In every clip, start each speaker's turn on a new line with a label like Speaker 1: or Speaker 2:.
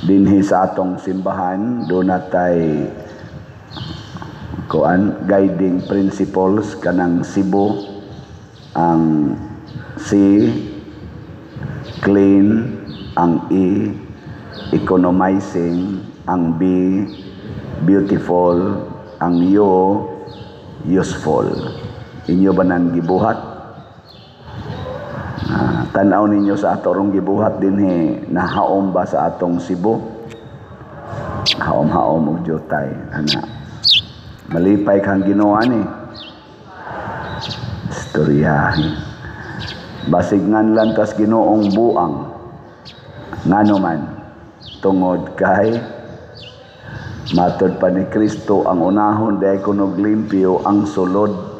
Speaker 1: dinhi sa atong simbahan do natay guiding principles kanang Cebu. Ang C, clean. Ang E, economizing. Ang B, beautiful. Ang U, useful. Inyo ba nang gibuhat? Tanaw ninyo sa atorong gibuhat dinhi, nahaom ba sa atong Cebu? Haom-haom og jutay ana. Malipay kang Ginoo ni. Istoryahin. Basig nganlan tas Ginoong buang. Ngano man tungod kay matud pa ni Kristo ang unahon day kunog limpyo ang sulod.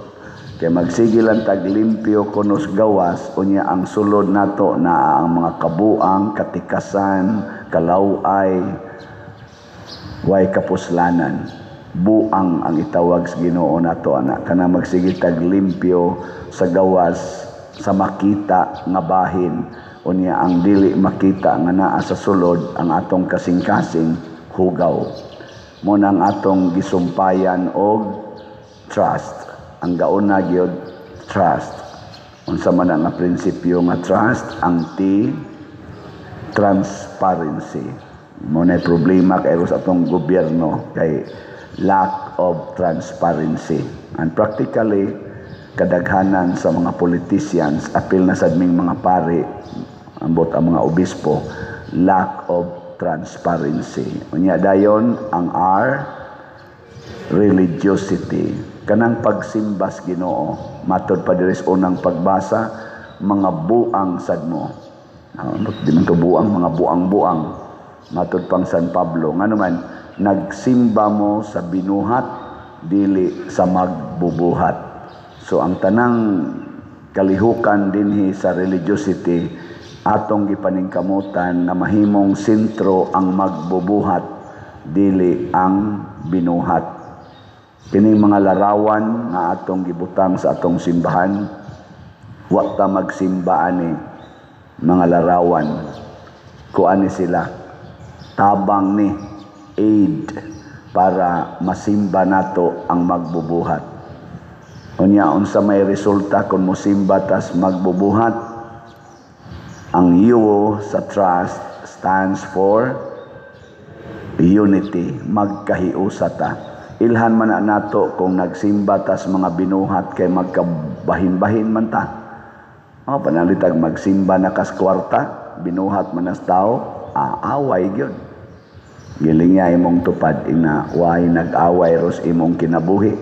Speaker 1: Kay magsigilan tag limpyo kunos gawas unya ang sulod nato na ang mga kabuang, katikasan, kalaway, way kapuslanan. Buang ang itawag sa Ginoo nato ana kana magsigil tag limpyo sa gawas sa makita nga bahin unya ang dili makita nga naa sa sulod ang atong kasing-kasing hugaw. Mo nang atong gisumpayan og trust. Ang gauna gyud trust. Unsa man nga prinsipyo nga trust? Ang T, transparency. Mo na problema kay sa atong gobyerno kay lack of transparency. And practically kadaghanan sa mga politicians apil na sad ming mga pari ambot ang mga obispo, lack of transparency. Unya dayon ang R, religiosity. Kanang pagsimbas Ginoo, matod pa diri sa unang pagbasa, mga buang sad mo. Di man to buang, mga buang-buang. Matod pang San Pablo, ngano man nagsimba mo sa binuhat dili sa magbubuhat. So ang tanang kalihukan dinhi sa religiosity atong gipaningkamutan na mahimong sentro ang magbubuhat dili ang binuhat. Kining mga larawan nga atong gibutang sa atong simbahan, wa ta magsimba ani mga larawan. Kuani sila tabang ni aid para masimba nato ang magbubuhat. Unya unsa may resulta kung mosimba tas magbubuhat? Ang U sa trust stands for unity, magkahiusa ta. Ilhan man na nato kung nagsimba tas mga binuhat kay magkabahin-bahin man ta. Panalitag magsimba na kas kwarta, binuhat man as tao, away gyud. Giling niya imong tupad ina way nag-away ros imong kinabuhi.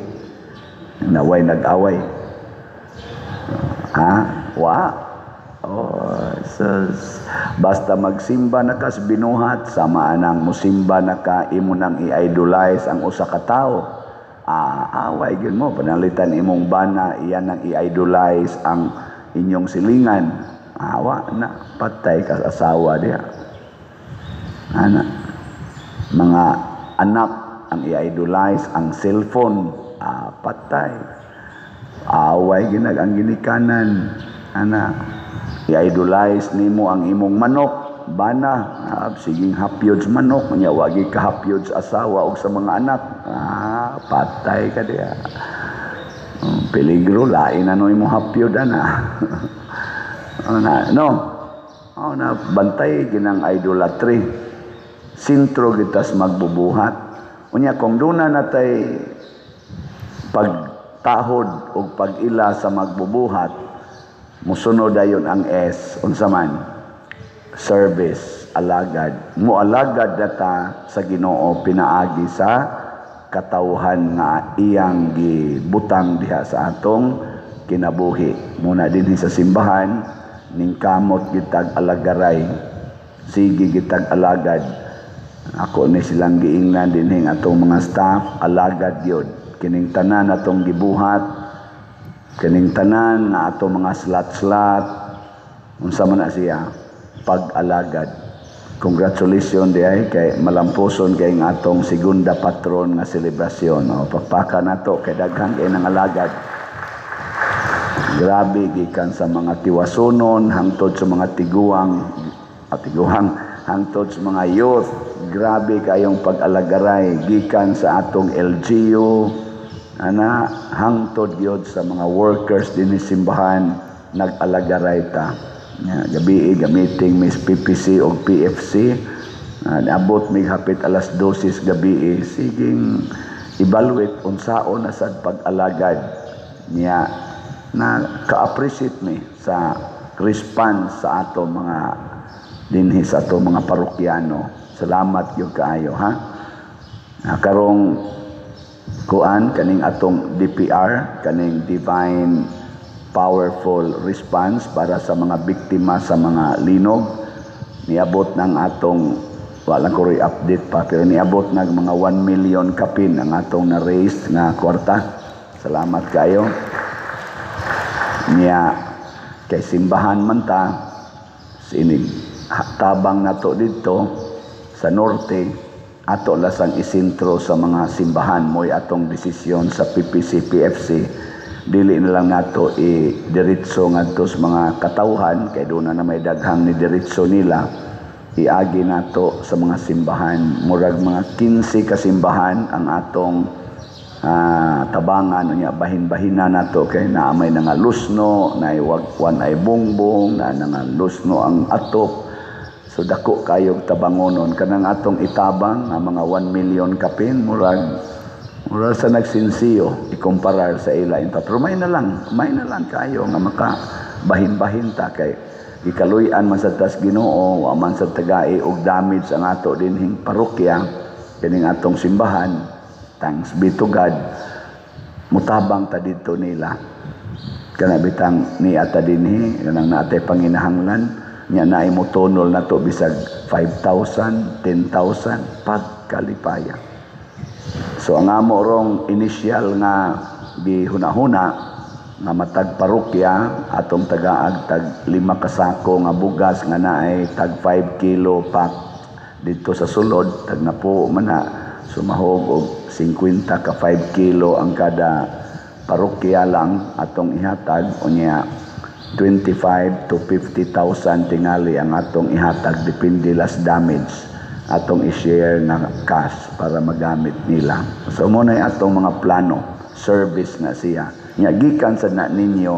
Speaker 1: Na way nag-away. Basta magsimba na kas binuhat, sama nang musimba na ka imo nang i-idolize ang usa ka tawo. Away gyud mo panalitan imong bana iyan nang i-idolize ang inyong silingan. Awa na patay ka asawa diha. Ana mga anak ang i-idolize ang cellphone, patay. Away ginag ang ginikanan. Ana i-idolize nimo ang imong manok, bana, siging hapyod sa manok, nya wagi ka hapyod sa asawa o sa mga anak, patay ka diya. Peligro, lain ano imong hapyod, ana. Bantay ginang idolatry. Sintro gitas magbubuhat. Unya, kung doon na natay pagtahod o pag-ila sa magbubuhat, musunod ayon ang S, unsa man? Service, alagad. Mualagad data sa Ginoo pinaagi sa katawhan nga iyang gibutang diha sa atong kinabuhi. Muna dinhi sa simbahan, ning kamot gitag alagaray, sige gitag alagad. Ako ni silang giingnan dinhi atong mga staff, alagad yun. Kining tanan atong gibuhat, kining tanan nga ato mga slat-slat, unsa man na siya, pag-alagad. Congratulations diay kay malamposon kay ng atong segunda patron nga selebrasyon. Pagpaka nato kay daghan kay nang alagad. Grabe gikan sa mga tiwasonon hangtod sa mga tiguang hangtod sa mga youth, grabe kayong pag-alagaray gikan sa atong LGU hangtod gyud sa mga workers dinhi simbahan nag-alagaray ta. Gabi gamiting Miss PPC o PFC, abot mig hapit alas 12 gabi, siging evaluate unsaon na sad pag-alagad niya na ka-appreciate mi sa response sa ato mga dinhi sa ato mga parokyano. Salamat gyud kaayo ha. Karong kuan kaning atong DPR, kaning Divine Powerful Response para sa mga biktima sa mga linog, niabot ng atong wala ko update pa pero niabot nag mga 1 million kapin ang atong na-raise nga kwarta. Salamat kayo. Niya kay simbahan man ta sinig tabang nato dito sa norte, ato lasang isintro sa mga simbahan mo'y atong desisyon sa PPC PFC. Dili na lang nato diretso ngadto sa mga katawhan kay doon na may daghang ni diretso nila. Iagi nato sa mga simbahan, murag mga 15 ka simbahan ang atong tabangan niya, bahin-bahina nato kay naamay nga lusno, na wagwan ay bongbong, na nga lusno ang atop. So dako kayog tabangonon kanang atong itabang nga mga 1 million kapin, murag sa nagsinsiyo ikumparar sa ilain pa. Pero may na lang kayo nga maka bahin-bahin ta kay ikaluyan man sa tas Ginoo, wa man sa tagai og damage ang ato dinhing parokya kining atong simbahan. Thanks be to God, mutabang ta dito nila kana bitang ni ata dinhi kanang naatay panginahanglan nya naay mo tonol nato bisag 5,000, 10,000 pagkalipaya. So ang amo rong initial nga gihuna-huna nga matag parokya atong tagaag tag 5 kasako nga bugas nga naay tag 5 kilo pack dito sa sulod, tag na po man na sumahog og 50 ka 5 kilo ang kada parokya lang atong ihatag, unya 25 to 50,000 tingali ang atong ihatag, depende las damage atong i-share na cash para magamit nila. So muna atong mga plano, service na siya. Nya gikan sa na ninyo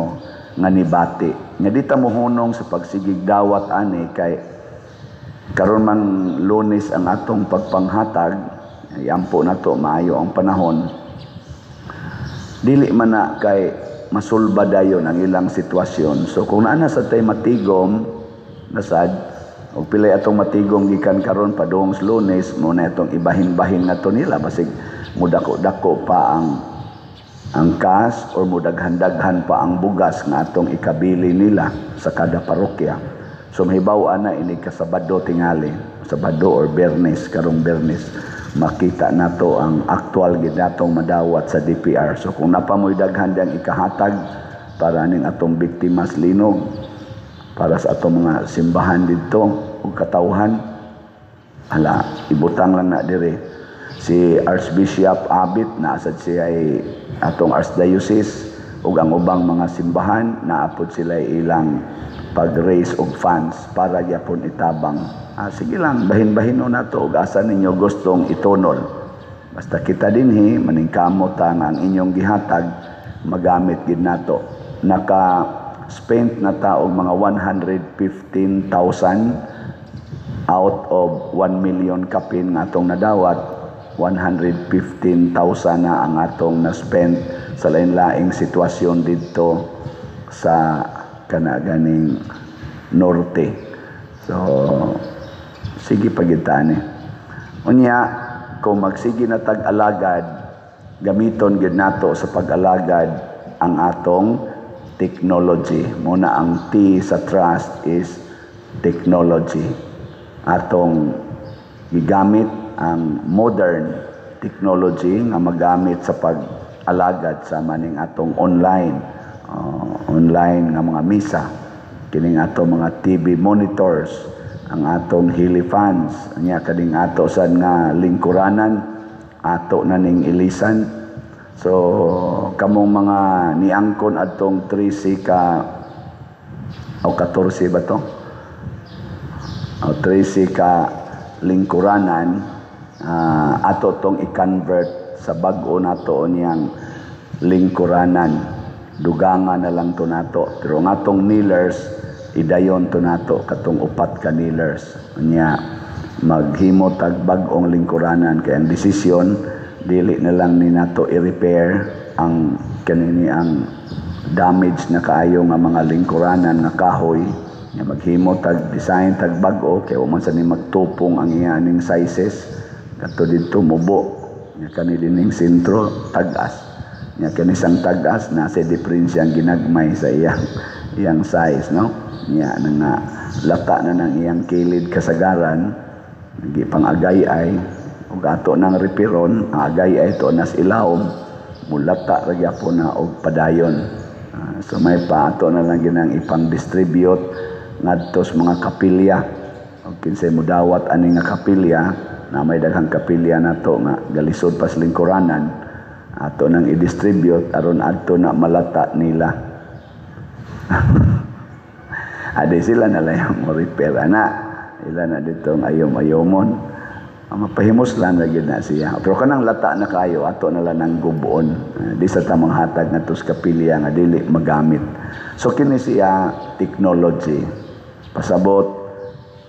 Speaker 1: nga nibati. Nya dita mo hunong sa pagsigig dawat ani kay karon man Lunes ang atong pagpanghatag, yampo na to maayo ang panahon. Dili man na kay masulba dayon ang ilang sitwasyon. So kung naana sa tay matigom nasad og pilay atong matigom gikan karon padung sa Lunes, mo na itong ibahin-bahin nga to nila basig mudako-dako pa ang cash or mudaghan-daghan pa ang bugas nga atong ikabili nila sa kada parokya. So mahibaw-an na ini kasabado tingali, Sabado or Bernes, karong Bernes makita nato ang actual gid natong madawat sa DPR. So kung napamoy daghan dang ikahatag para ning atong biktima sa linog, para sa atong mga simbahan dito ug katawhan, ala ibutang lang na dire si Archbishop Abit na asad siya ay atong archdiocese ug ang ubang mga simbahan naapod sila ilang pag-raise og funds para gyapon itabang. Sige lang, bahin-bahino na to ug asa ninyo gustong itonol. Basta kita dinhi maningkamot ang inyong gihatag magamit gid nato. Naka-spent na ta og mga 115,000 out of 1 million kapin nga atong nadawat. 115,000 na ang atong na-spend sa lain-laing sitwasyon dito sa kanaganing norte. So sige pagitani. Unya kung magsige na tag-alagad, gamiton gid nato sa pag-alagad ang atong technology. Muna ang T sa trust is technology. Atong gigamit ang modern technology nga magamit sa pag-alagad sa maning atong online nga mga misa, kining atong mga TV monitors, ang atong Hilifans, nya kading ato sad nga lingkuranan, ato na ning ilisan. So kamong mga niangkon atong 13 ka o 14 ba to? o 13 ka lingkuranan, ato tong i-convert sa bag-o nato niyang lingkuranan. Dugangan na lang to nato. Pero nga tong kneelers, idayon to nato katong 4 ka kneelers. Nya maghimo tag bag-ong lingkuranan, kaya ang desisyon dili na lang ni nato i-repair ang kanini ang damage na kaayo nga mga lingkuranan nga kahoy, nga maghimo tag design tag bag-o, kaya man sa ni magtupong ang iyaning sizes kadto didto mubo nga kanining sentro tag-as, nga kanisang tag-as na sa diferensya ang ginagmay sa iyang size, no, nya nga lata na ng iyang kilid kasagaran, nagi pang agay-ay ug ato nang repiron ang agay-ay to nas ilawom mulata ra gyapon na og padayon. So may paato na lang ginang ipang-distribute ngadto sa mga kapilya. O kinsay mudawat ani nga kapilya, na may daghang kapilya nato nga galisod pas lingkuranan, ato nang i-distribute aron adto na malata nila. Ade sila na lang mo repair ana. Ila na ditong ayom-ayomon. Mapahimos lang na gid na siya. Pero kanang lata na kayo, ato na lang ng gubuon. Di sa tamang hatag na tos kapilya nga dili magamit. So kini siya technology. Pasabot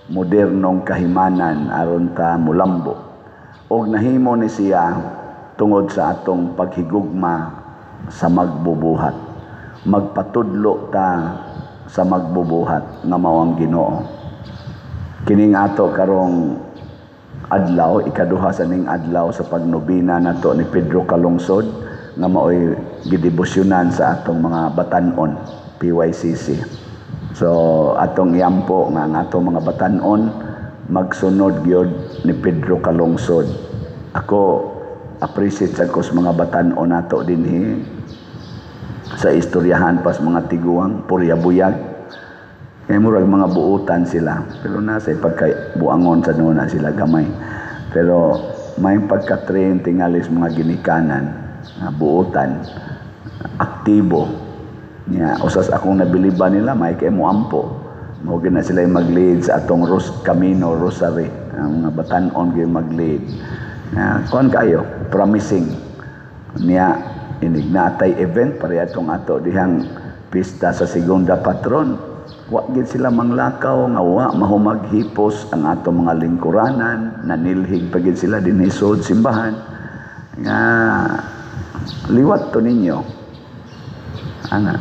Speaker 1: modernong kahimanan aron ta mulambo. Og nahimo ni siya tungod sa atong paghigugma sa magbubuhat. Magpatudlo ta sa magbubuhat nga mao ang Ginoo. Kining ato karong adlaw, ikaduha sa ning adlaw sa pagnobina nato ni Pedro Calungsod nga maoy gidebosyonan sa atong mga batan-on PYCC. So atong yampo nga ang atong mga batan-on magsunod gyud ni Pedro Calungsod. Ako appreciate sa kus mga batan-on nato dinhi sa istoryahan pas mga tiguang Puryabuyag. Kaya murag mga buutan sila. Pero nasa pagkabuangon sa nuna sila gamay. Pero may pagka-train tingalis mga ginikanan na buutan, aktibo. Usas akong nabiliban nila, may kay muampo. Mugin na sila mag-lead sa atong Camino, Rosary. Ang mga batan-on kayo mag-lead. Kuhan kayo, promising. Inignatay event, pare atong ato dihang pista sa segunda patron. Wa gid sila manglakaw nga wa mahumaghipos ang atong mga lingkuranan, nanilhig pa gid sila dinhi sud simbahan. Nga liwat to ninyo. Ana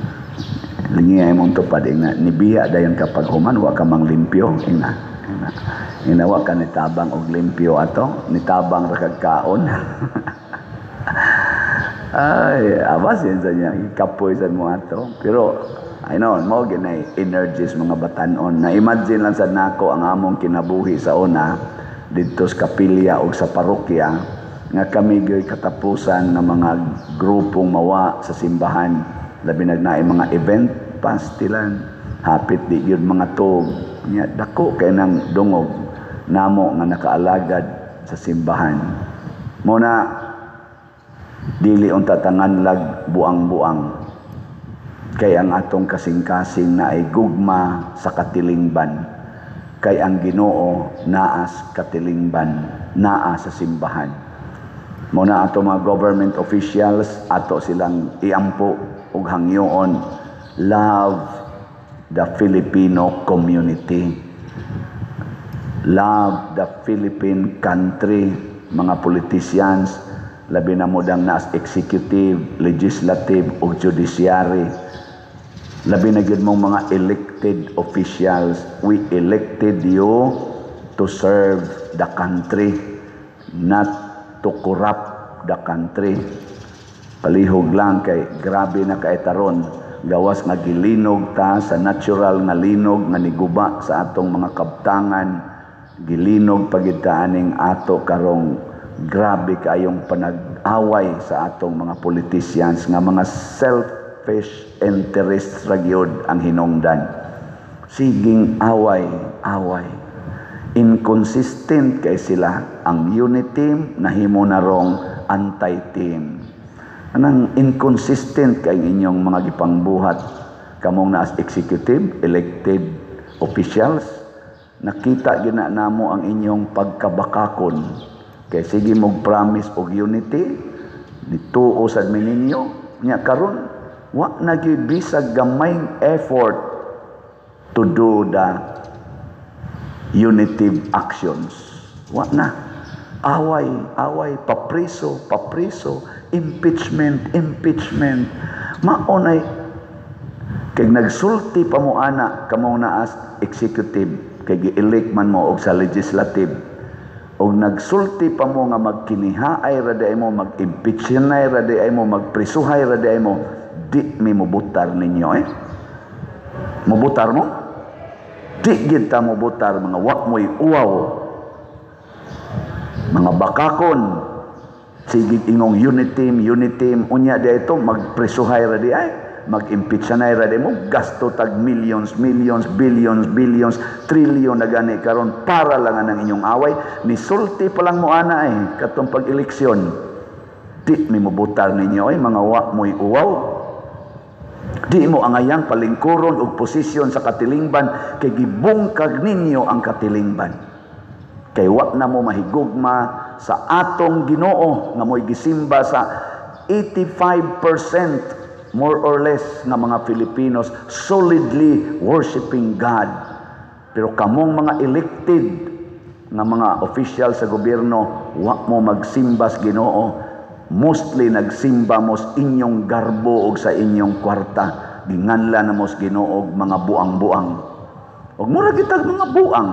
Speaker 1: lingay mo tupad ina nibiya dayon kapag human wa ka manglimpyo ina. Ina wa ka nitabang og limpyo ato, nitabang ra kag kaon. Ay, abasin sa niya ikapoy sa mo ato. Pero I know, mo ginay energies mga batan-on. Na-imagine lang sa nako ang among kinabuhi sa una dito sa kapilya o sa parokya nga kami gyoy katapusan ng mga grupong mawa sa simbahan. Labi nagnaay mga event, pastilan, hapit di yun mga tog. Dako kay nang dungog namo nga nakaalagad sa simbahan. Muna, dili unta tanganlag buang-buang. Kay ang atong kasing-kasing na ay gugma sa katilingban. Kay ang Ginoo naas katilingban, naa sa simbahan. Muna ato mga government officials, ato silang iampo ug hangyoon, love the Filipino community. Love the Philippine country, mga politicians, labi na mo dang nas executive, legislative ug judiciary. Labi na gyud mong mga elected officials, we elected you to serve the country, not to corrupt the country. Palihog lang kay grabe na kay taron, gawas nga gilinog ta sa natural nga linog nga niguba sa atong mga kabtangan, gilinog pagid ta aning ato karong grabe kayong panag-away sa atong mga politicians nga mga selfish interest ra gyud ang hinungdan. Siging away. Inconsistent kay sila. Ang unit team nahimo na rong anti-team. Anang inconsistent kay inyong mga gipangbuhat kamong na as executive, elected officials, nakita gina namo ang inyong pagkabakakon. Kay sige mog promise og unity, nituo sad mi ninyo, nya karon wa na gyud bisag gamayng effort to do the unitive actions. Wa na. Away, papriso, impeachment. Maunay kay nagsulti pa mo ana kamo na as executive, kay gi-elect man mo og sa legislative. Og nagsulti pa mo nga magkinihaay ra di mo, mag-impeachnay ra di mo, magprisuhay ra di mo, di mi mobutar ninyo Mobutar mo? Di gid ta mobutar, mga wa mo'y uwaw. Mga bakakon, sige ingong unity team, unya di ito, magprisuhay ra di mag-impeach na ra di mo, gasto tag millions, billions, trillion na gani karon para lang ang inyong away. Nisulti pa lang mo ana katong pag-eleksyon. Di mi mobutar ninyo mga wa mo'y uwaw. Di mo angayang palingkuron og posisyon sa katilingban, kay gibungkag ninyo ang katilingban. Kay wa na mo mahigugma sa atong Ginoo nga mo'y gisimba sa 85% more or less nga mga Filipinos solidly worshiping God. Pero kamong mga elected nga mga official sa gobyerno, wa mo magsimba sa Ginoo. Mostly nagsimba mo sa inyong garbo o sa inyong kwarta. Ginganla na mo sa Ginoo og mga buang-buang. Og mura kitag mga buang.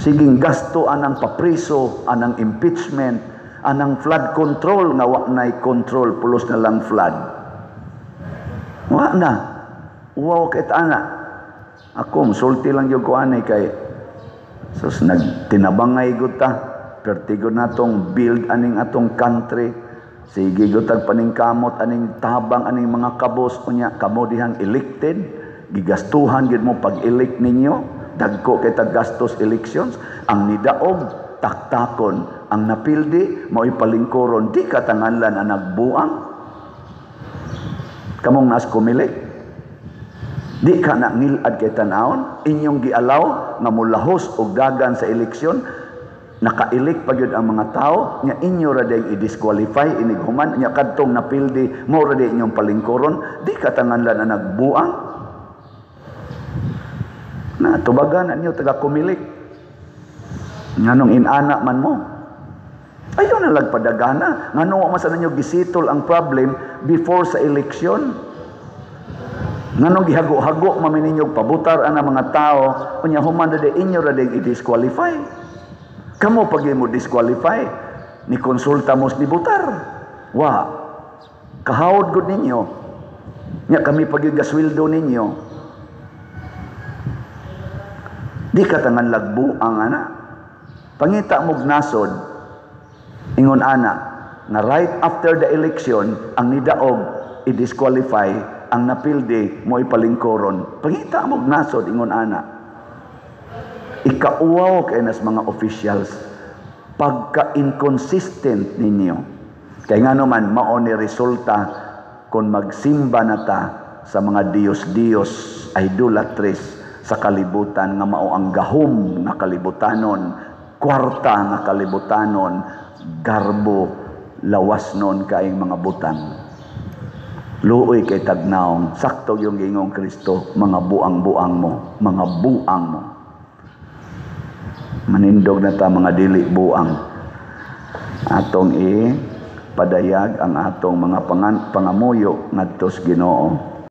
Speaker 1: Siging gasto anang papriso, anang impeachment, anang flood control nga wa nay control, pulos na lang flood. Wa na. Wow, kahit ana. Ako, sulti lang yung kuanay kay sus nagtinabangay guta. Pertigo natong build aning atong country. Sige gutag paningkamot aning tabang aning mga kabos unya kamo dihang elected. Gigastuhan gid mo pag-elect ninyo. Dagko kay taggastos elections. Ang nidaog taktakon, ang napildi mo'y palingkoron, di katanganlan ang nagbuang. Kamong nas kumilik, di ka na ngilad kay tanawon, inyong gialaw nga mulahos o dagan sa eleksyon, nakailik pa yun ang mga tao, nga inyo radeng i-disqualify, inighuman, nga kadtong napildi, mo radeng inyong palingkoron, di katanganlan ang nagbuang. Na tubagan ninyo taga kumilik. Nganong inana man mo. Ayaw na lagpadagana. Nganong masan ninyo gisitol ang problem before sa eleksyon. Nganong gihago-hago mamin ninyo pabutar ang mga tao. Unya human na inyo radeng i-disqualify. Kamo pag mo disqualify, ni konsulta mo ni butar. Wa. Kahawod gud ninyo. Nya kami pag gasweldo ninyo. Di katangan lagbu ang ana. Pangita mog nasod, ingon ana, na right after the election, ang nidaog, i-disqualify, ang napildi, mo ipalingkoron. Pangita mog nasod, ingon ana. Ikauwaw kay nas mga officials, pagka-inconsistent ninyo. Kaya nga naman, mao ni resulta kung magsimba na ta sa mga Diyos-Diyos, idolatries, sa kalibutan nga mao ang gahom nga kalibutanon, kwarta nga kalibutanon, garbo, lawas nun kaing mga butang. Luoy kay tagnaong, sakto yung gingong Kristo, mga buang-buang mo, mga buang mo. Manindog na ta mga dili buang. Atong padayag ang atong mga pangamuyo ngadto sa Ginoo.